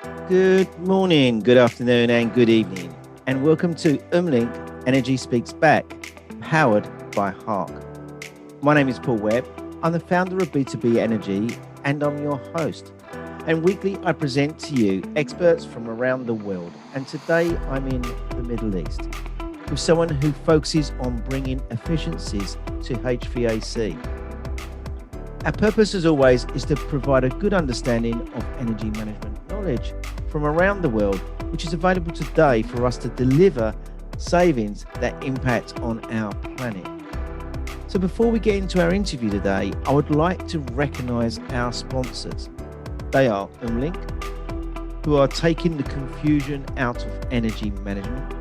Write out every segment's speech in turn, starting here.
Good morning, good afternoon, and good evening, and welcome to Umlink Energy Speaks Back, powered by Hark. My name is Paul Webb. I'm the founder of B2B Energy, and I'm your host. And weekly, I present to you experts from around the world. And today, I'm in the Middle East with someone who focuses on bringing efficiencies to HVAC. Our purpose, as always, is to provide a good understanding of energy management knowledge from around the world, which is available today for us to deliver savings that impact on our planet. So before we get into our interview today, I would like to recognise our sponsors. They are Umlink, who are taking the confusion out of energy management,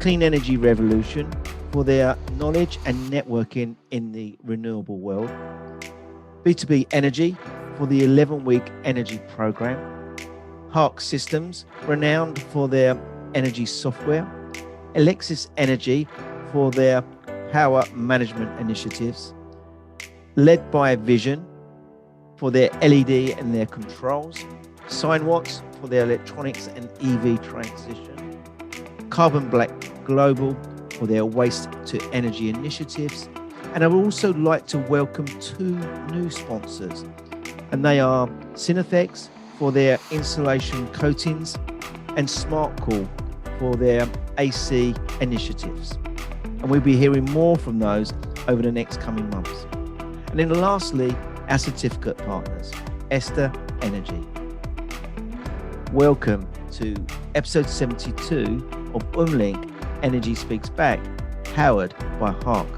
Clean Energy Revolution for their knowledge and networking in the renewable world, B2B Energy for the 11-week energy program, Hark Systems, renowned for their energy software, Alexis Energy for their power management initiatives, Led by Vision for their LED and their controls, Signwatts for their electronics and EV transition, Carbon Black Global for their waste to energy initiatives. And I would also like to welcome two new sponsors, and they are Synathex for their insulation coatings and SmartCool for their AC initiatives. And we'll be hearing more from those over the next coming months. And then lastly, our certificate partners, Esther Energy. Welcome to episode 72 of Umlink Energy Speaks Back, powered by Hark.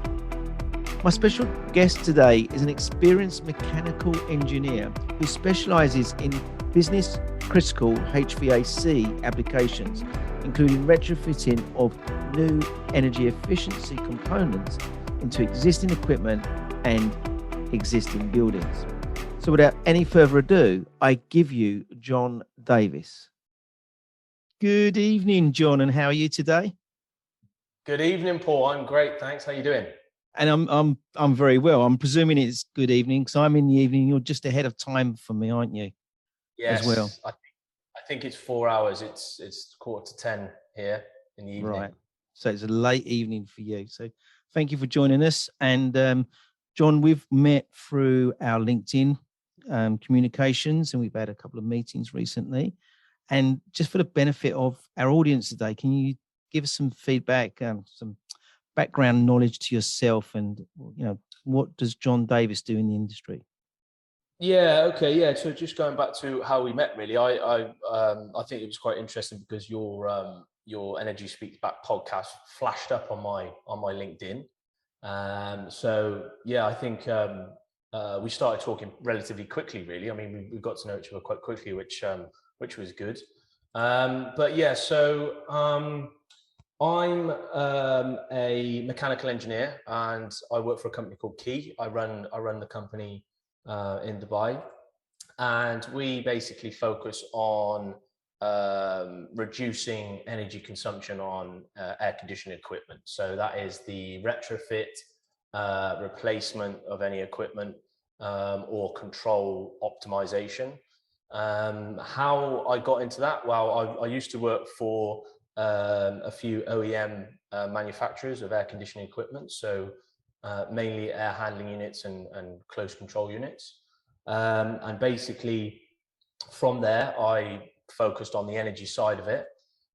My special guest today is an experienced mechanical engineer who specialises in business critical HVAC applications, including retrofitting of new energy efficiency components into existing equipment and existing buildings. So without any further ado, I give you John Davies. Good evening, John, and how are you today? Good evening, Paul. I'm great, thanks. How are you doing? And I'm very well. I'm presuming it's good evening because I'm in the evening. You're just ahead of time for me, aren't you? Yes, as well. I think it's 4 hours. It's 9:45 here in the evening. Right. So it's a late evening for you. So thank you for joining us. And John, we've met through our LinkedIn communications, and we've had a couple of meetings recently. And just for the benefit of our audience today, can you give us some feedback, some background knowledge to yourself, and what does John Davies do in the industry? Yeah. Okay. Yeah. So just going back to how we met, really, I think it was quite interesting because your Energy Speaks Back podcast flashed up on my LinkedIn. So yeah, I think we started talking relatively quickly. Really, I mean, we got to know each other quite quickly, which was good. But yeah, so I'm a mechanical engineer, and I work for a company called Key. I run the company in Dubai, and we basically focus on reducing energy consumption on air conditioning equipment. So that is the retrofit, replacement of any equipment, or control optimization. How I got into that? Well, I used to work for a few OEM manufacturers of air conditioning equipment, so mainly air handling units and close control units. And basically from there, I focused on the energy side of it,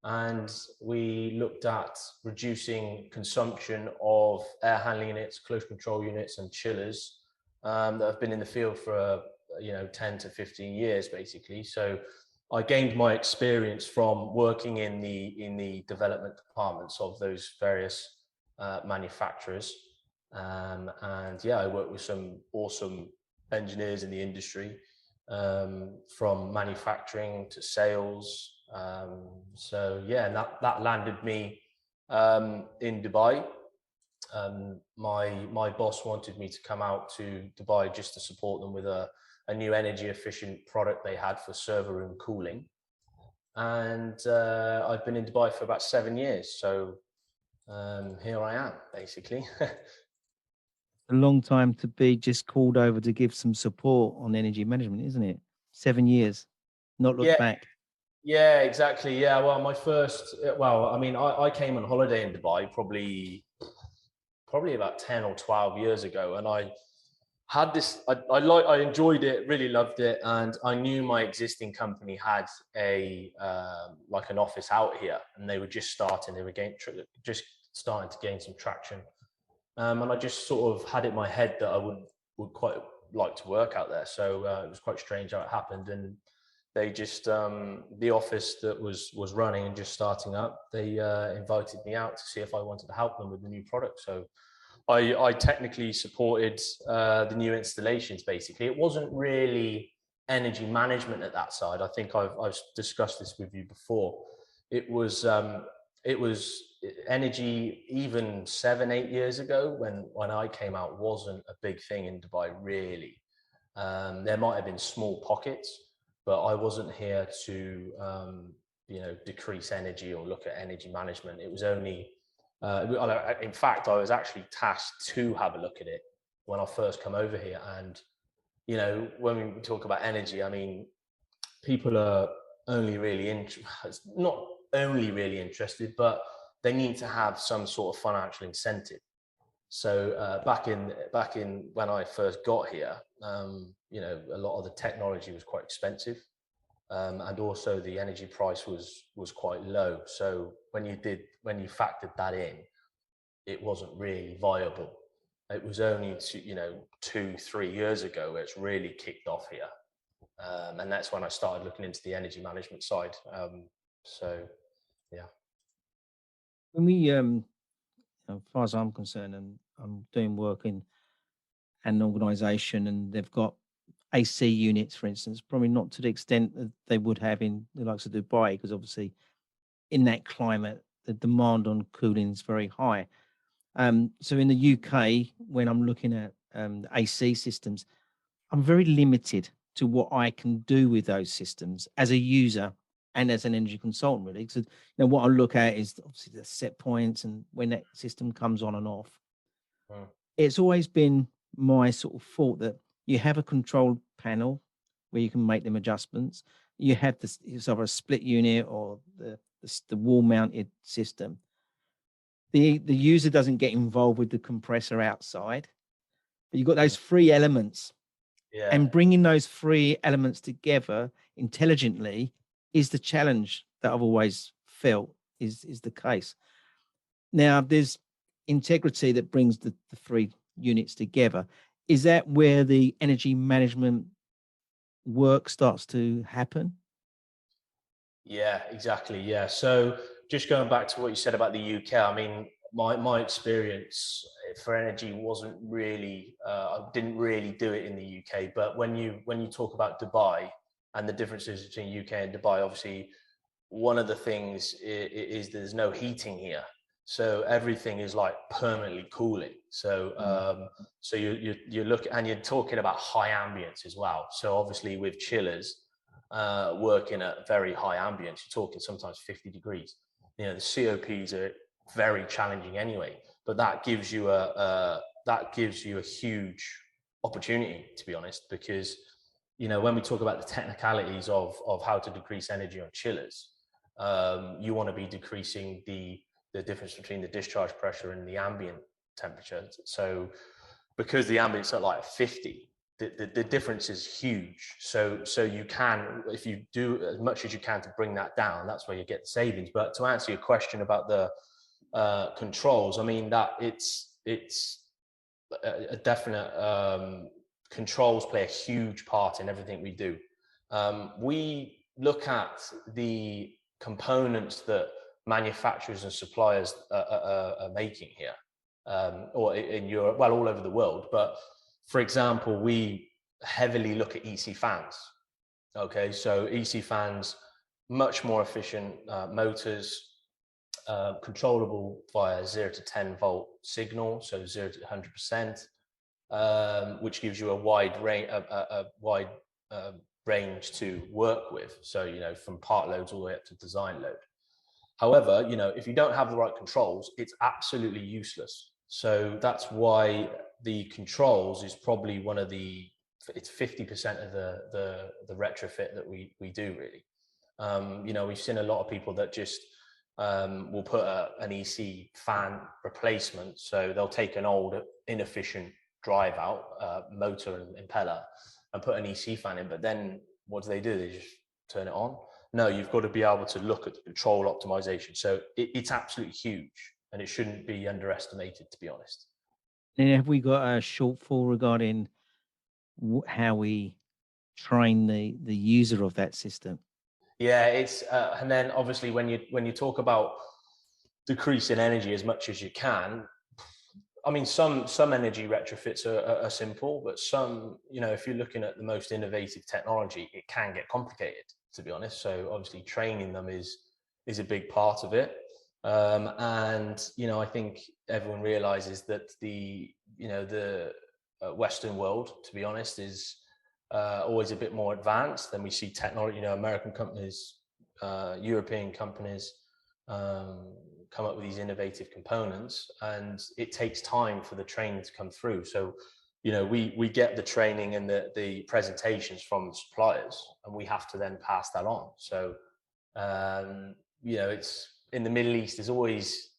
and we looked at reducing consumption of air handling units, close control units, and chillers that have been in the field for 10 to 15 years, basically. So I gained my experience from working in the development departments of those various manufacturers. And yeah, I work with some awesome engineers in the industry, from manufacturing to sales. So yeah, and that landed me in Dubai. My boss wanted me to come out to Dubai just to support them with a new energy efficient product they had for server room cooling. And I've been in Dubai for about 7 years. So here I am, basically. A long time to be just called over to give some support on energy management, isn't it? 7 years, not looked back. Yeah, exactly. Yeah. Well, I mean, I came on holiday in Dubai probably about 10 or 12 years ago. And I had this, I enjoyed it, really loved it. And I knew my existing company had like an office out here, and they were just starting, just starting to gain some traction. And I just sort of had it in my head that I would quite like to work out there. So it was quite strange how it happened. And they just, the office that was running and just starting up, they invited me out to see if I wanted to help them with the new product. So I technically supported the new installations. Basically, it wasn't really energy management at that side. I think I've discussed this with you before. It was it was energy even 7-8 years ago when I came out wasn't a big thing in Dubai really. There might have been small pockets, but I wasn't here to decrease energy or look at energy management. It was only in fact, I was actually tasked to have a look at it when I first come over here. And, when we talk about energy, I mean, people are not only really interested, but they need to have some sort of financial incentive. So back in when I first got here, a lot of the technology was quite expensive, and also the energy price was quite low. So when you factored that in, it wasn't really viable. It was only 2-3 years ago where it's really kicked off here, and that's when I started looking into the energy management side. So yeah. When we, as far as I'm concerned, and I'm doing work in an organisation, and they've got AC units, for instance, probably not to the extent that they would have in the likes of Dubai, because obviously in that climate, the demand on cooling is very high. So in the UK, when I'm looking at the AC systems, I'm very limited to what I can do with those systems as a user and as an energy consultant, really. So, what I look at is obviously the set points and when that system comes on and off. Mm. It's always been my sort of thought that you have a control panel where you can make them adjustments. You have this, it's either a split unit or the wall mounted system. The user doesn't get involved with the compressor outside, but you've got those three elements, Yeah. and bringing those three elements together intelligently is the challenge that I've always felt is the case. Now, there's integrity that brings the three units together. Is that where the energy management work starts to happen? Yeah, exactly. Yeah. So just going back to what you said about the UK, I mean, my experience for energy wasn't really, I didn't really do it in the UK. But when you talk about Dubai and the differences between UK and Dubai, obviously one of the things is there's no heating here, so everything is like permanently cooling. So so you look, and you're talking about high ambience as well. So obviously with chillers working at very high ambience, you're talking sometimes 50 degrees. The COPs are very challenging anyway, but that gives you a huge opportunity, to be honest, because when we talk about the technicalities of how to decrease energy on chillers, you want to be decreasing the difference between the discharge pressure and the ambient temperature. So because the ambient's at like 50, the difference is huge. So you can, if you do as much as you can to bring that down, that's where you get the savings. But to answer your question about the controls, I mean that it's a definite, controls play a huge part in everything we do. We look at the components that manufacturers and suppliers are making here, or in Europe, well, all over the world. But for example, we heavily look at EC fans. Okay, so EC fans, much more efficient motors, controllable via 0 to 10 volt signal, so 0 to 100%, which gives you a wide range to work with. So, from part loads all the way up to design load. However, if you don't have the right controls, it's absolutely useless. So that's why the controls is probably it's 50% of the retrofit that we do really. We've seen a lot of people that just will put an EC fan replacement. So they'll take an old inefficient drive out, motor and impeller, and put an EC fan in. But then what do? They just turn it on. No, you've got to be able to look at the control optimization. So it's absolutely huge, and it shouldn't be underestimated, to be honest. And have we got a shortfall regarding how we train the user of that system? Yeah, it's and then obviously when you talk about decreasing energy as much as you can, I mean some energy retrofits are simple, but some, if you're looking at the most innovative technology, it can get complicated, to be honest. So obviously training them is a big part of it. And I think everyone realizes that the Western world, to be honest, is always a bit more advanced than we see technology. American companies, European companies come up with these innovative components, and it takes time for the training to come through. So, we get the training and the presentations from the suppliers, and we have to then pass that on. So, it's in the Middle East is always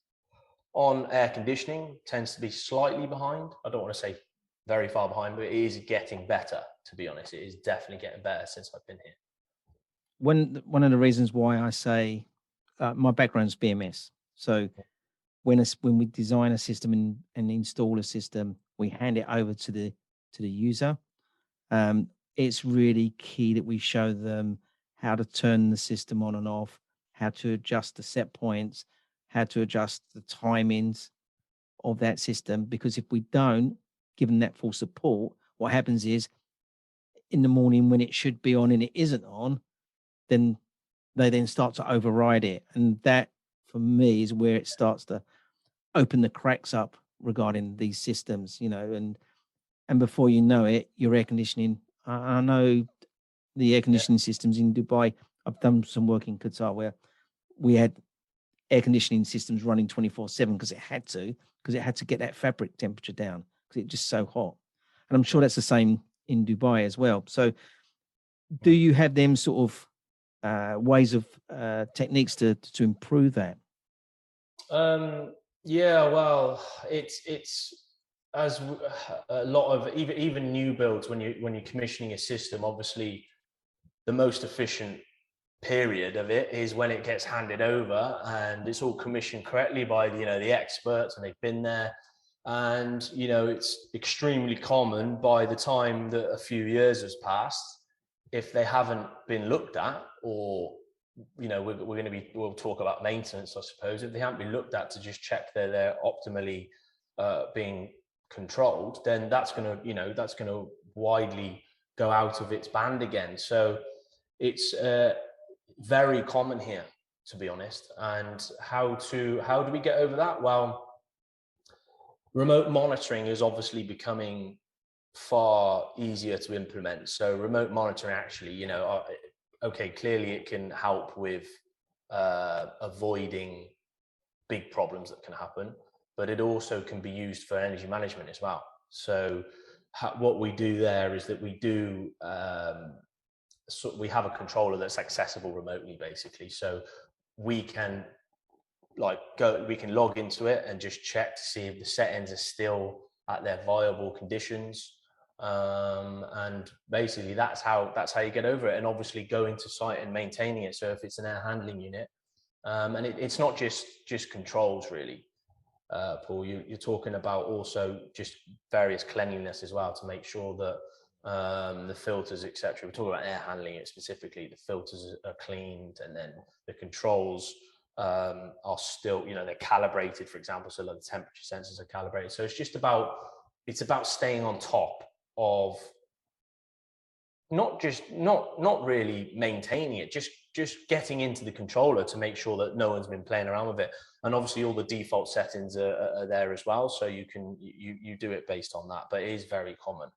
on air conditioning, tends to be slightly behind. I don't want to say very far behind, but it is getting better, to be honest. It is definitely getting better since I've been here. One of the reasons why I say my background's BMS. So when we design a system and install a system, we hand it over to the user. It's really key that we show them how to turn the system on and off, how to adjust the set points, how to adjust the timings of that system. Because if we don't give them that full support, what happens is in the morning when it should be on and it isn't on, then they then start to override it. And that, for me, is where it starts to open the cracks up regarding these systems, and before you know it, your air conditioning, I know the air conditioning systems in Dubai. I've done some work in Qatar where we had air conditioning systems running 24/7 because it had to get that fabric temperature down because it's just so hot. And I'm sure that's the same in Dubai as well. So do you have them sort of ways of techniques to improve that? Yeah, well, it's as a lot of even new builds, when you're commissioning a system, obviously the most efficient period of it is when it gets handed over and it's all commissioned correctly by the experts, and they've been there. And it's extremely common by the time that a few years has passed, if they haven't been looked at, or we'll talk about maintenance, I suppose, if they haven't been looked at to just check that they're optimally being controlled, then that's going to widely go out of its band again. So it's very common here, to be honest. And how do we get over that? Well, remote monitoring is obviously becoming far easier to implement. So remote monitoring actually, okay, clearly it can help with avoiding big problems that can happen, but it also can be used for energy management as well. So what we do there is that we do we have a controller that's accessible remotely, basically. So we can log into it and just check to see if the settings are still at their viable conditions. And basically that's how you get over it. And obviously going to site and maintaining it. So if it's an air handling unit, and it's not just controls really, Paul, you're talking about also just various cleanliness as well, to make sure that the filters, etc. We're talking about air handling it specifically. The filters are cleaned, and then the controls are still, they're calibrated, for example. So like the temperature sensors are calibrated. So it's about staying on top of not really maintaining it, just getting into the controller to make sure that no one's been playing around with it. And obviously all the default settings are there as well, so you do it based on that. But it is very common.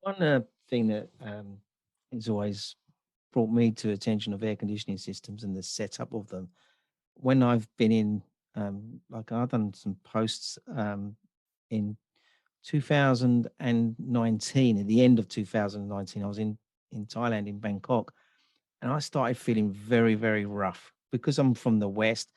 One thing that has always brought me to attention of air conditioning systems and the setup of them, when I've been in, like I've done some posts in 2019, at the end of 2019, I was in Thailand, in Bangkok, and I started feeling very, very rough because I'm from the West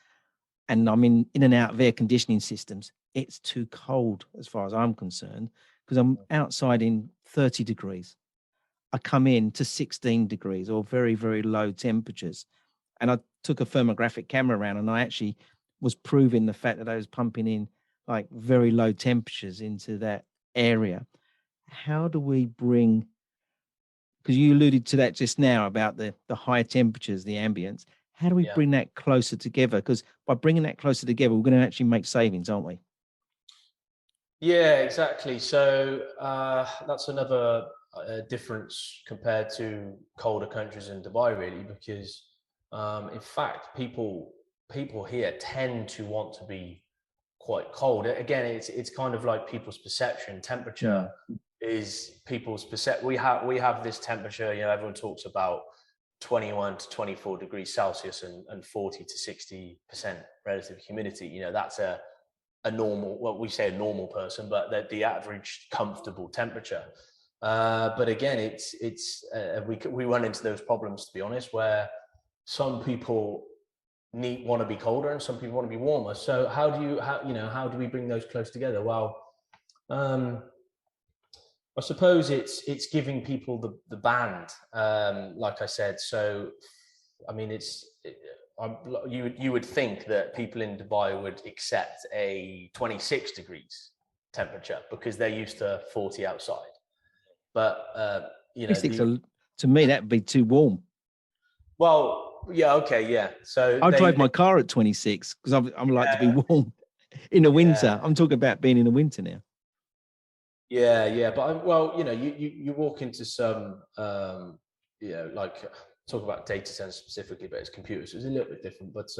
and I'm in and out of air conditioning systems. It's too cold as far as I'm concerned because I'm outside in 30 degrees. I come in to 16 degrees or very, very low temperatures. And I took a thermographic camera around and I actually was proving the fact that I was pumping in like very low temperatures into that area. How do we bring, because you alluded to that just now about the high temperatures, the ambience, how do we Yeah. bring that closer together? Because by bringing that closer together, we're going to actually make savings, aren't we? Yeah, exactly. So that's another difference compared to colder countries in Dubai, really, because in fact, people here tend to want to be quite cold. Again, it's kind of like people's perception. Temperature Mm. is people's perception. We have this temperature. You know, everyone talks about 21 to 24 degrees Celsius and 40 to 60% relative humidity. You know, that's a normal, well, we say a normal person, but the average comfortable temperature. But again, we run into those problems, to be honest, where some people want to be colder and some people want to be warmer. So how do we bring those close together? Well, um, I suppose it's giving people the band, like I said. So, I mean, you would think that people in Dubai would accept a 26 degrees temperature because they're used to 40 outside. But you know, 26, to me, that would be too warm. yeah, okay, yeah. So I drive my car at 26 because I'm like to be yeah, warm in the yeah. winter. I'm talking about being in the winter now. Yeah. But well, you know, you walk into some, you know, like talk about data centers specifically, but it's computers, so it's a little bit different. But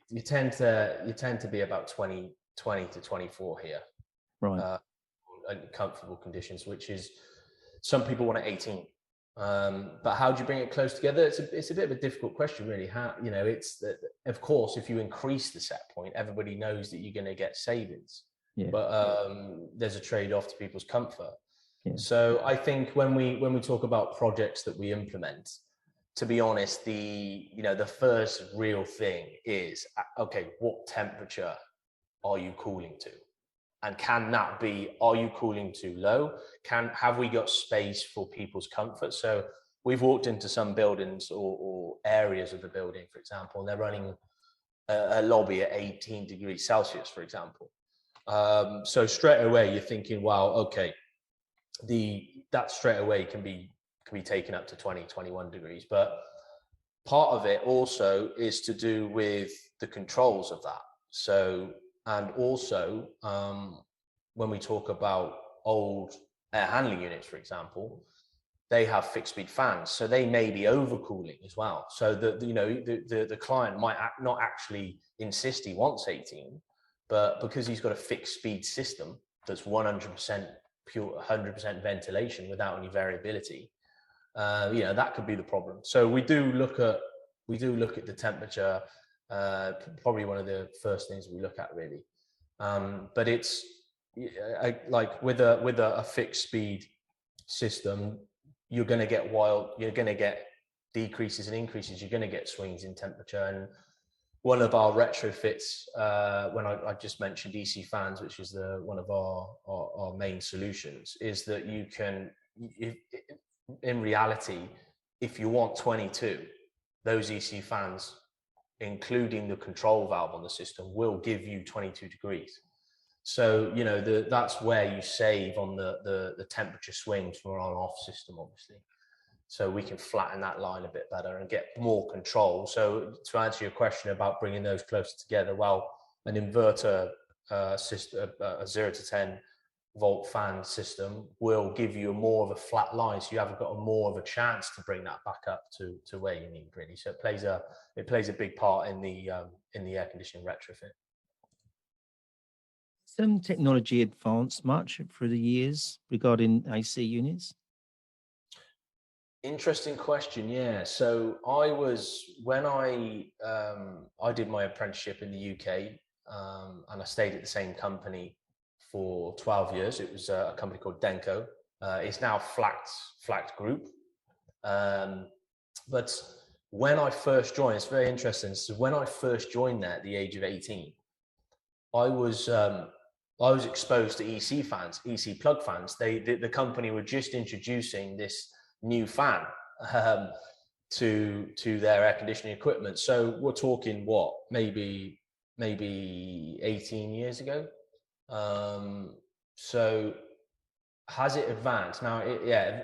you tend to be about 20 to 24 here, Right. uh, in comfortable conditions, which is some people want at 18. But how do you bring it close together? It's a bit of a difficult question, really. How, you know, it's that, of course, if you increase the set point, everybody knows that you're going to get savings, Yeah. but there's a trade-off to people's comfort. Yeah. So I think when we talk about projects that we implement, to be honest, the first real thing is, okay, what temperature are you cooling to? And can that be, are you cooling too low? Have we got space for people's comfort? So we've walked into some buildings or areas of the building, for example, and they're running a lobby at 18 degrees Celsius, for example. So straight away you're thinking, wow, okay, that straight away can be taken up to 20, 21 degrees. But part of it also is to do with the controls of that. So, and also when we talk about old air handling units, for example, they have fixed speed fans, so they may be overcooling as well. So the client might not actually insist he wants 18, but because he's got a fixed speed system that's 100% pure, 100% ventilation without any variability, that could be the problem. So we do look at the temperature. Probably one of the first things we look at, really. But it's like with a fixed speed system, you're going to get decreases and increases. You're going to get swings in temperature. And one of our retrofits, when I just mentioned DC fans, which is one of our main solutions, is that you can, in reality, if you want 22, those EC fans, including the control valve on the system, will give you 22 degrees. So, that's where you save on the temperature swings from an on-off system, obviously. So we can flatten that line a bit better and get more control. So to answer your question about bringing those closer together, well, an inverter system, a 0 to 10 volt fan system will give you more of a flat line, so you haven't got more of a chance to bring that back up to where you need, really. So it plays a big part in the air conditioning retrofit. Some technology advanced much through the years regarding AC units? Interesting question. Yeah. So when I did my apprenticeship in the UK, and I stayed at the same company for 12 years. It was a company called Denco. It's now FlaktGroup. But when I first joined, it's very interesting. So when I first joined there at the age of 18, I was exposed to EC fans, EC plug fans. The company were just introducing this new fan to their air conditioning equipment. So we're talking what, maybe 18 years ago. So has it advanced? Now,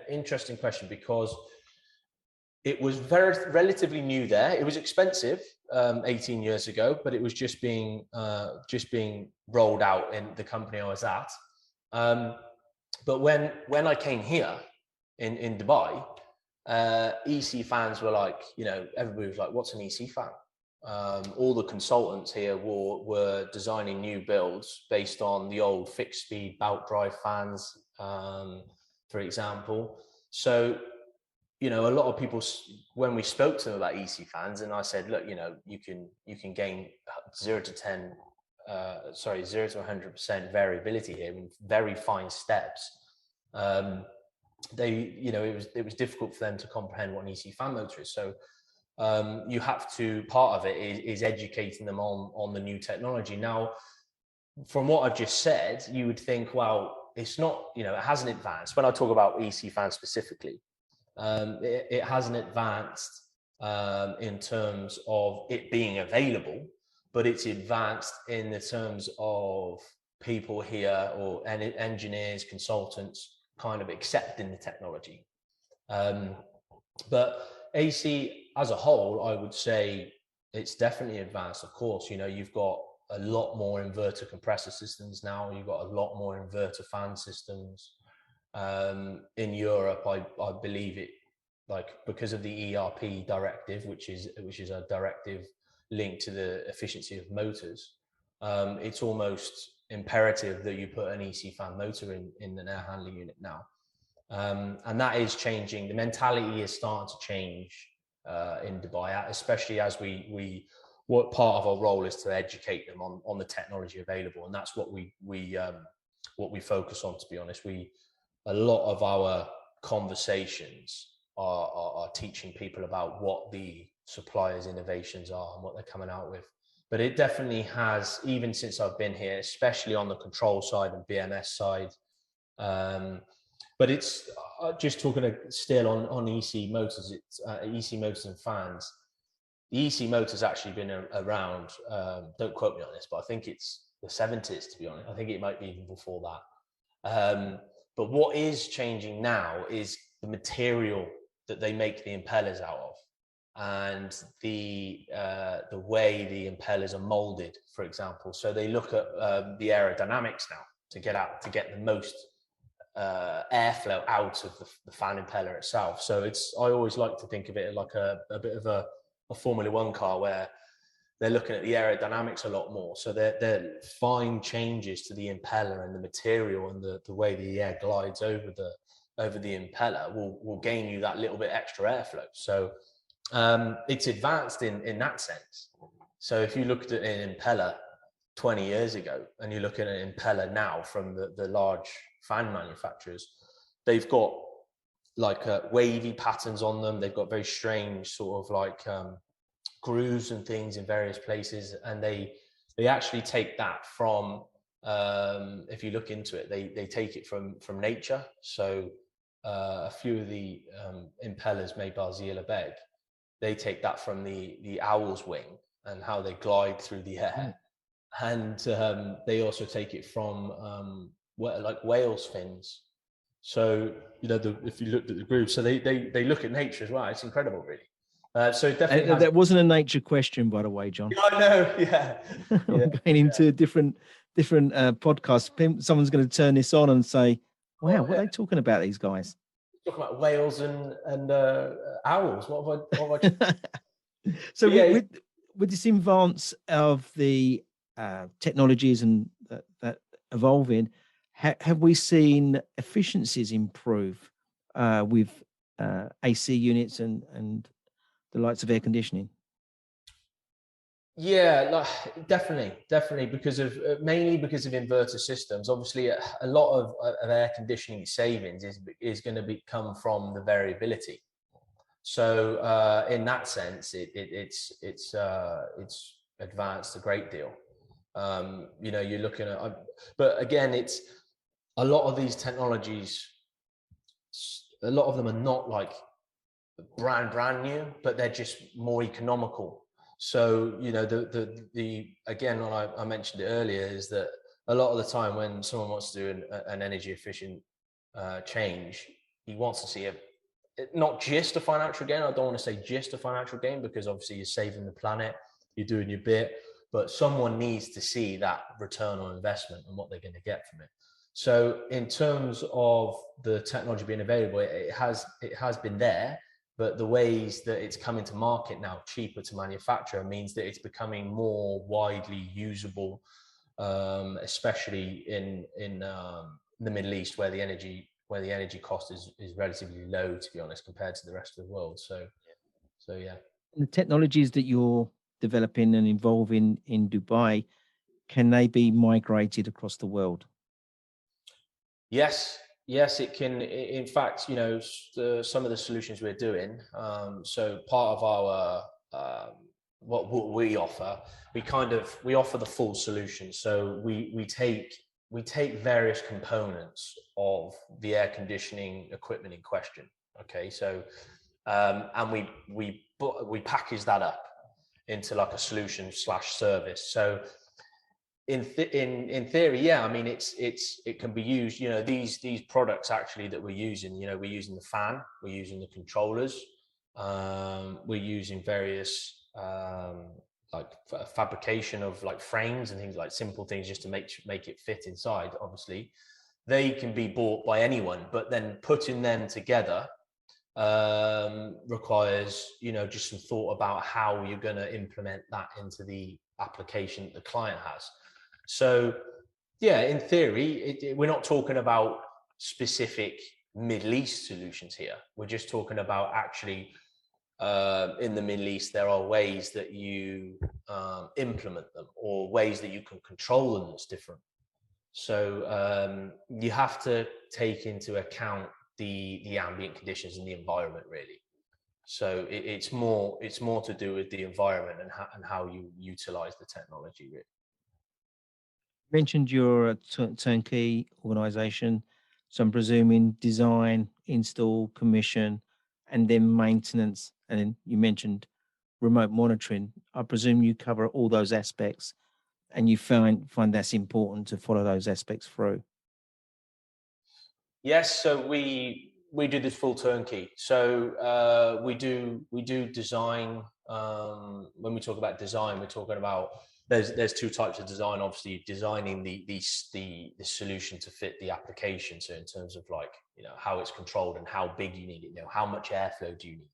interesting question, because it was relatively new there. It was expensive 18 years ago, but it was just being rolled out in the company I was at. But when I came here in Dubai, EC fans were like, everybody was like, what's an EC fan? All the consultants here were designing new builds based on the old fixed speed belt drive fans, for example. So, a lot of people, when we spoke to them about EC fans, and I said, look, you can gain 0 to 100% variability here in very fine steps. It was difficult for them to comprehend what an EC fan motor is. So you have to, part of it is educating them on the new technology. Now, from what I've just said, you would think, well, it's not, it hasn't advanced. When I talk about EC fans specifically, it hasn't advanced in terms of it being available, but it's advanced in the terms of people here, or engineers, consultants, kind of accepting the technology. But AC as a whole, I would say it's definitely advanced. Of course, you've got a lot more inverter compressor systems now. You've got a lot more inverter fan systems. In Europe, I believe it, because of the ERP directive, which is a directive linked to the efficiency of motors, it's almost imperative that you put an EC fan motor in an air handling unit now. And that is changing. The mentality is starting to change in Dubai, especially as what part of our role is to educate them on the technology available, and that's what we focus on. To be honest, a lot of our conversations are teaching people about what the suppliers' innovations are and what they're coming out with. But it definitely has, even since I've been here, especially on the control side and BMS side. But it's just talking still on EC motors. It's EC motors and fans. The EC motor's actually been around. Don't quote me on this, but I think it's the 70s. To be honest, I think it might be even before that. But what is changing now is the material that they make the impellers out of, and the way the impellers are molded, for example. So they look at the aerodynamics now to get the most airflow out of the fan impeller itself. So I always like to think of it like a bit of a Formula One car, where they're looking at the aerodynamics a lot more. So they're fine changes to the impeller and the material and the way the air glides over the impeller will gain you that little bit extra airflow. So it's advanced in that sense. So if you looked at an impeller 20 years ago and you look at an impeller now from the large fan manufacturers, they've got wavy patterns on them. They've got very strange sort of grooves and things in various places, and they actually take that from if you look into it, they take it from nature. So a few of the impellers made by Zia Beg, they take that from the owl's wing and how they glide through the air. And they also take it from whale's fins. So if you looked at the grooves, so they look at nature as well. It's incredible, really. So definitely that wasn't a nature question, by the way, John. I know. Yeah. I'm going into a different podcast. Someone's going to turn this on and say, "Wow, what are they talking about? These guys talking about whales and owls. What have I?" So with this advance of the technologies and that evolving, have we seen efficiencies improve with AC units and the likes of air conditioning? Yeah, definitely, mainly because of inverter systems. Obviously, a lot of air conditioning savings is going to come from the variability. So in that sense, it's advanced a great deal. You're looking at, but again, it's a lot of these technologies. A lot of them are not like brand new, but they're just more economical. So the again, what I mentioned it earlier is that a lot of the time when someone wants to do an energy efficient change, he wants to see not just a financial gain. I don't want to say just a financial gain, because obviously you're saving the planet, you're doing your bit, but someone needs to see that return on investment and what they're going to get from it. So in terms of the technology being available, it has been there, but the ways that it's coming to market now, cheaper to manufacture, means that it's becoming more widely usable, especially in the Middle East, where the energy cost is relatively low, to be honest, compared to the rest of the world. So yeah. And the technologies that you're developing and involving in Dubai, can they be migrated across the world? Yes, it can. In fact, some of the solutions we're doing. So part of our what we offer, we offer the full solution. So we take various components of the air conditioning equipment in question. Okay, so and we package that up into like a solution / service. So in theory, yeah, I mean, it can be used. These products actually that we're using. We're using the fan, we're using the controllers, we're using various like fabrication of like frames and things, like simple things just to make it fit inside. Obviously, they can be bought by anyone, but then putting them together requires just some thought about how you're going to implement that into the application that the client has. So yeah, in theory, we're not talking about specific Middle East solutions here. We're just talking about actually in the Middle East, there are ways that you implement them, or ways that you can control them that's different. So you have to take into account the ambient conditions and the environment, really. So it's more to do with the environment and how you utilize the technology, really. You mentioned you're a turnkey organization, so I'm presuming design, install, commission, and then maintenance. And then you mentioned remote monitoring. I presume you cover all those aspects, and you find that's important to follow those aspects through. Yes, so we do this full turnkey. So we do design. When we talk about design, we're talking about there's two types of design. Obviously, designing the solution to fit the application. So in terms of like how it's controlled and how big you need it. How much airflow do you need?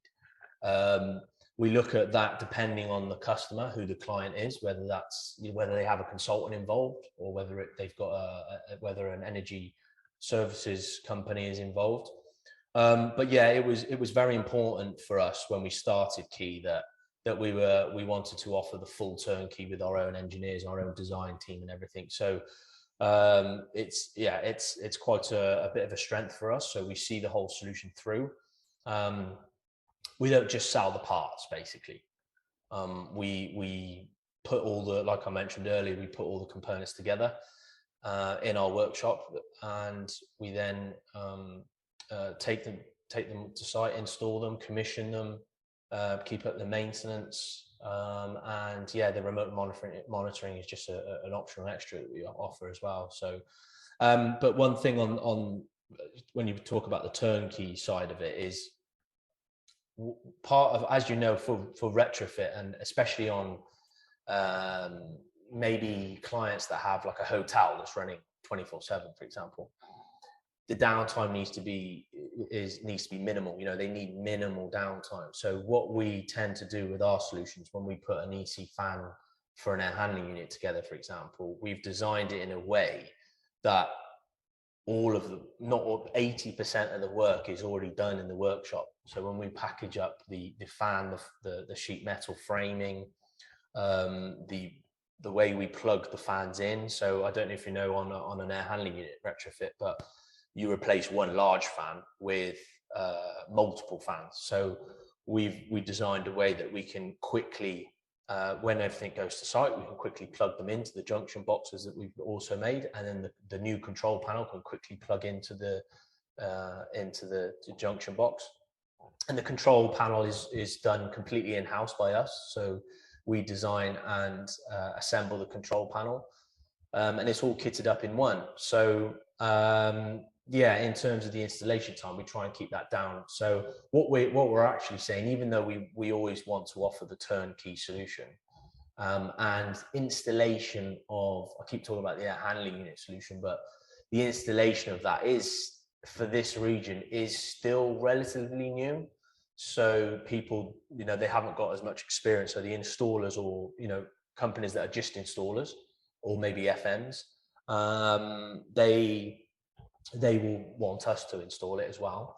We look at that depending on the customer, who the client is, whether they have a consultant involved, or whether they've got whether an energy services company is involved. But yeah, it was very important for us when we started Key that we wanted to offer the full turnkey with our own engineers, our own design team, and everything. So it's quite a bit of a strength for us. So we see the whole solution through. We don't just sell the parts, basically. We put all the, like I mentioned earlier, we put all the components together in our workshop, and we then take them to site, install them, commission them, keep up the maintenance, and yeah, the remote monitoring is just an optional extra that we offer as well. So, but one thing on when you talk about the turnkey side of it is part of, as you know, for retrofit, and especially on maybe clients that have like a hotel that's running 24/7, for example, the downtime needs to be minimal. They need minimal downtime. So what we tend to do with our solutions, when we put an EC fan for an air handling unit together, for example, we've designed it in a way that not 80% of the work is already done in the workshop. So when we package up the fan, the sheet metal framing, the way we plug the fans in. So I don't know if you know on an air handling unit retrofit, but you replace one large fan with multiple fans. So we designed a way that we can quickly, when everything goes to site, we can quickly plug them into the junction boxes that we've also made, and then the new control panel can quickly plug into the junction box. And the control panel is done completely in-house by us. So we design and assemble the control panel, and it's all kitted up in one. So yeah, in terms of the installation time, we try and keep that down. So what we're actually saying, even though we always want to offer the turnkey solution, and installation of, I keep talking about the air handling unit solution, but the installation of that is, for this region, is still relatively new. So people, they haven't got as much experience. So the installers, or, companies that are just installers, or maybe FMs, they will want us to install it as well.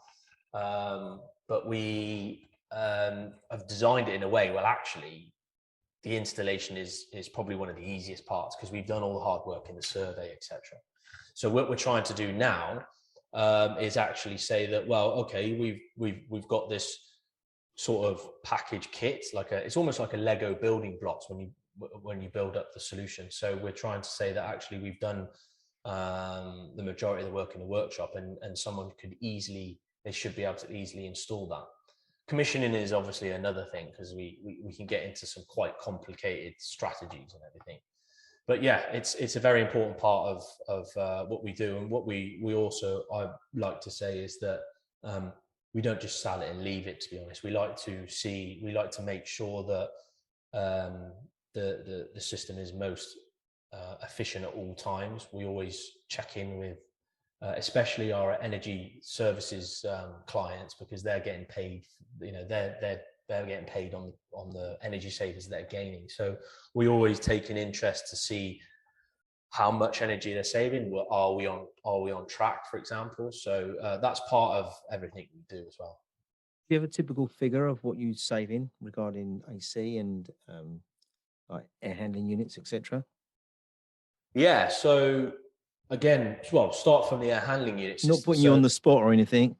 But we have designed it in a way, well, actually, the installation is probably one of the easiest parts, because we've done all the hard work in the survey, etc. So what we're trying to do now is actually say that, well, okay, we've got this sort of package kit, it's almost like a Lego building blocks when you build up the solution. So we're trying to say that actually we've done the majority of the work in the workshop, and someone they should be able to easily install that. Commissioning is obviously another thing, because we can get into some quite complicated strategies and everything. But yeah, it's a very important part of what we do. And what we also, I like to say, is that we don't just sell it and leave it, to be honest. We like to make sure that the system is most efficient at all times. We always check in with especially our energy services clients, because they're getting paid, they're getting paid on the energy savings they're gaining. So we always take an interest to see how much energy they're saving. Are we on track, for example? So that's part of everything we do as well. Do you have a typical figure of what you save in regarding AC and like air handling units, etc.? Yeah. So again, well, start from the air handling unit system. Not putting you on the spot or anything.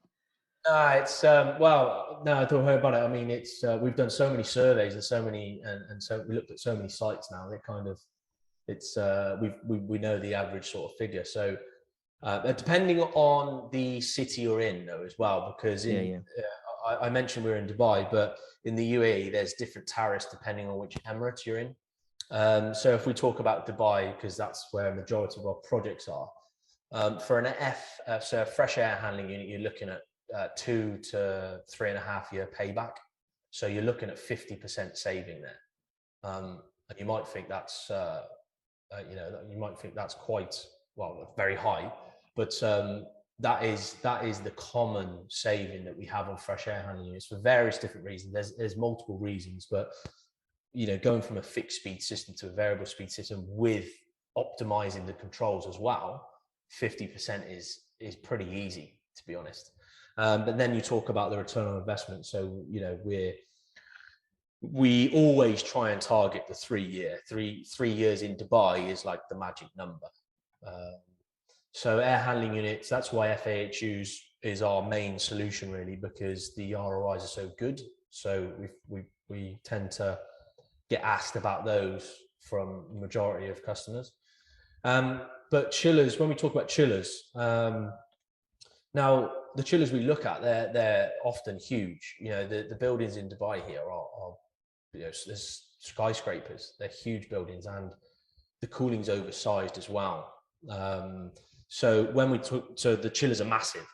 It's well, no, don't worry about it. I mean, it's we've done so many surveys and so we looked at so many sites now. They kind of, it's we know the average sort of figure. So depending on the city you're in, though, as well, because I mentioned we're in Dubai, but in the UAE there's different tariffs depending on which emirate you're in. So if we talk about Dubai, because that's where a majority of our projects are, for an so a fresh air handling unit, you're looking at 2 to 3.5 year payback. So you're looking at 50% saving there. And you might think that's, quite, well, very high, but that is the common saving that we have on fresh air handling units for various different reasons. There's multiple reasons, but going from a fixed speed system to a variable speed system with optimizing the controls as well, 50% is pretty easy, to be honest. But then you talk about the return on investment. So, we always try and target the 3 year. Three years in Dubai is like the magic number. So air handling units, that's why FAHUs is our main solution, really, because the ROIs are so good. So we tend to get asked about those from the majority of customers. But chillers, when we talk about chillers, now the chillers we look at, they're often huge. The buildings in Dubai here are there's skyscrapers. They're huge buildings, and the cooling's oversized as well. So when so the chillers are massive.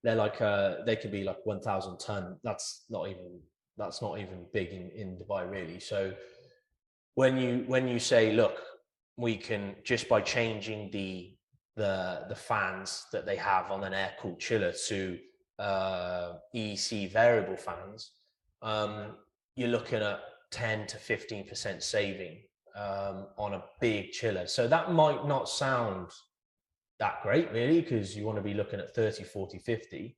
They're like they could be like 1,000 ton. That's not even big in Dubai, really. So when you say, look, we can, just by changing the fans that they have on an air-cooled chiller to EEC variable fans, you're looking at 10 to 15% saving on a big chiller. So that might not sound that great, really, because you want to be looking at 30, 40, 50.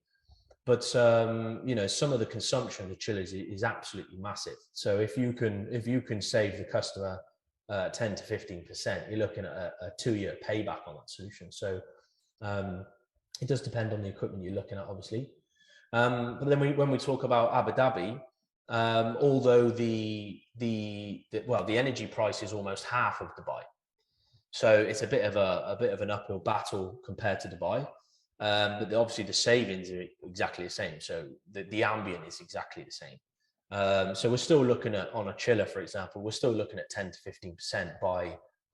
But some of the consumption of the chillers is absolutely massive. So if you can save the customer 10 to 15%, you're looking at a 2-year payback on that solution. So it does depend on the equipment you're looking at, obviously. But then when we talk about Abu Dhabi, although the energy price is almost half of Dubai. So it's a bit of an uphill battle compared to Dubai. But obviously the savings are exactly the same. So the ambient is exactly the same. So we're still looking at, on a chiller, for example, we're still looking at 10 to 15%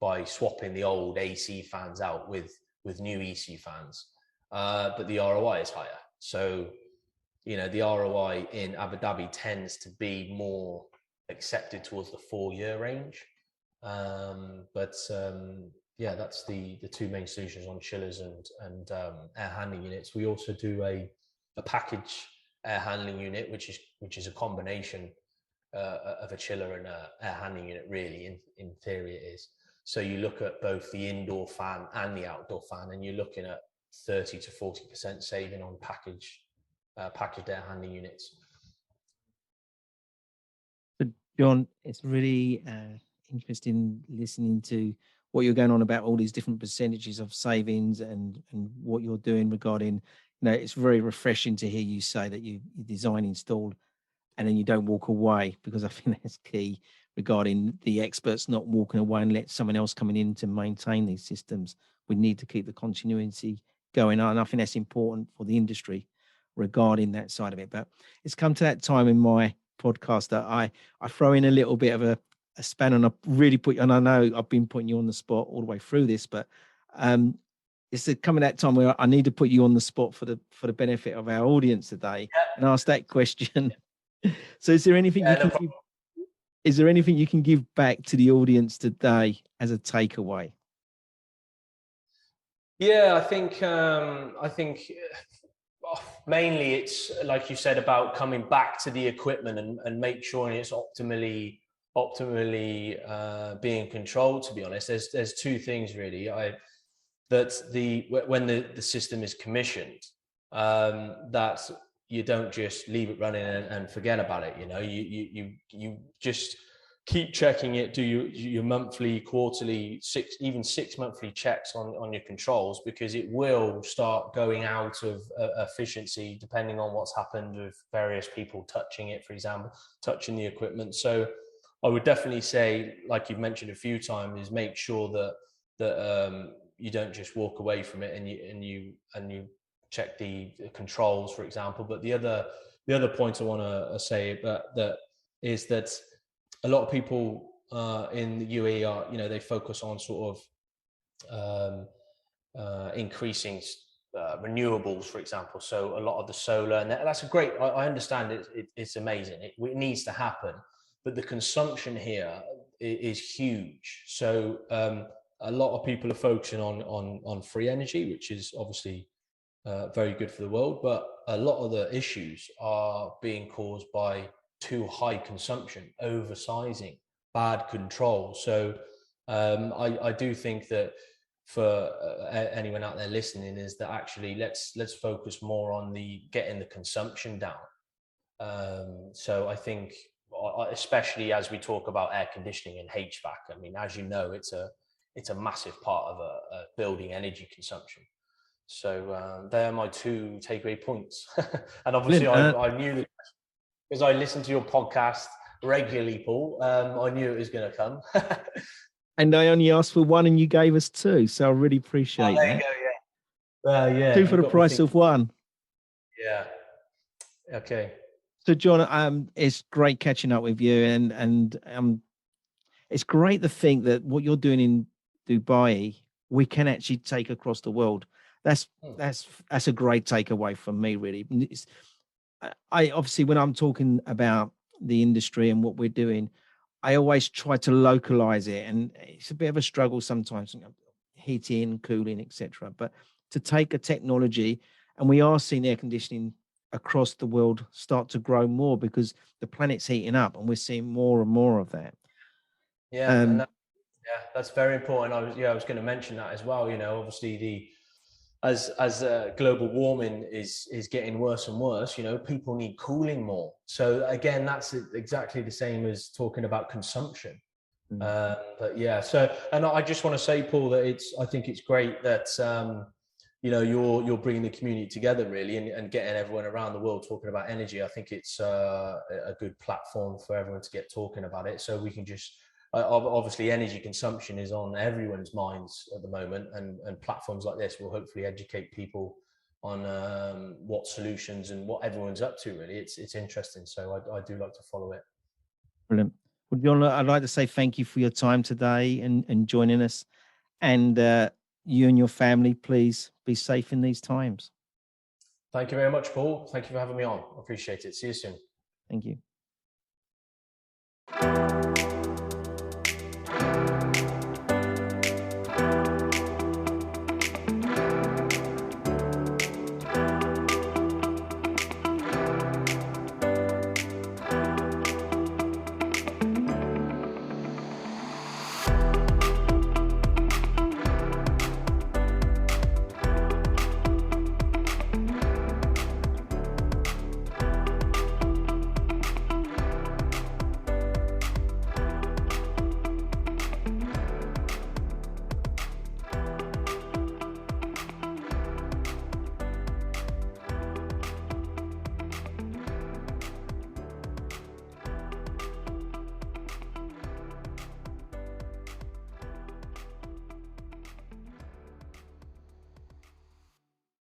by swapping the old AC fans out with new EC fans. But the ROI is higher. So, the ROI in Abu Dhabi tends to be more accepted towards the 4-year range. Yeah, that's the two main solutions on chillers and air handling units. We also do a package air handling unit, which is a combination of a chiller and a air handling unit. Really, in theory, it is. So you look at both the indoor fan and the outdoor fan, and you're looking at 30 to 40% saving on packaged air handling units. But John, it's really interesting listening to what you're going on about all these different percentages of savings and what you're doing regarding, it's very refreshing to hear you say that you design, install, and then you don't walk away, because I think that's key regarding the experts not walking away and let someone else coming in to maintain these systems. We need to keep the continuity going on. And I think that's important for the industry regarding that side of it. But it's come to that time in my podcast that I throw in a little bit of a span, and I really and I know I've been putting you on the spot all the way through this, but it's coming that time where I need to put you on the spot for the benefit of our audience today, and ask that question. So is there anything is there anything you can give back to the audience today as a takeaway? Yeah, I think mainly it's, like you said, about coming back to the equipment and make sure it's optimally being controlled. To be honest, there's two things really. When the system is commissioned, that you don't just leave it running and forget about it. You just keep checking it. Do your monthly, quarterly, 6 monthly checks on your controls, because it will start going out of efficiency depending on what's happened with various people touching it, for example, touching the equipment. So I would definitely say, like you've mentioned a few times, is make sure that you don't just walk away from it and you check the controls, for example. But the other point I want to say that is that a lot of people in the UAE are, they focus on sort of increasing renewables, for example. So a lot of the solar, and that's a great. I understand it's amazing. It needs to happen, but the consumption here is huge. So a lot of people are focusing on free energy, which is obviously very good for the world, but a lot of the issues are being caused by too high consumption, oversizing, bad control. So I do think that for anyone out there listening, is that actually let's focus more on getting the consumption down. So I think, especially as we talk about air conditioning and HVAC, I mean, as you know, it's a massive part of a building energy consumption. So they're my two takeaway points. And obviously I knew that because I listened to your podcast regularly, Paul. I knew it was going to come. And I only asked for one and you gave us two. So I really appreciate that. There you go, yeah. Two for the price of one. Yeah. Okay. So John, it's great catching up with you, and it's great to think that what you're doing in Dubai, we can actually take across the world. That's a great takeaway from me, really. I obviously, when I'm talking about the industry and what we're doing, I always try to localize it, and it's a bit of a struggle sometimes, heating, cooling, etc. But to take a technology, and we are seeing air conditioning across the world start to grow more because the planet's heating up, and we're seeing more and more of that. Yeah, that's very important. I was going to mention that as well. Obviously as global warming is getting worse and worse, people need cooling more. So again, that's exactly the same as talking about consumption. But yeah, so, and I just want to say, Paul, that I think it's great that you're bringing the community together really, and getting everyone around the world talking about energy. I think it's a good platform for everyone to get talking about it. So we can just obviously energy consumption is on everyone's minds at the moment, and platforms like this will hopefully educate people on what solutions and what everyone's up to. Really, it's interesting. So I do like to follow it. Brilliant. Well, John, I'd like to say thank you for your time today and joining us. And you and your family, please be safe in these times. Thank you very much, Paul. Thank you for having me on. I appreciate it. See you soon. Thank you.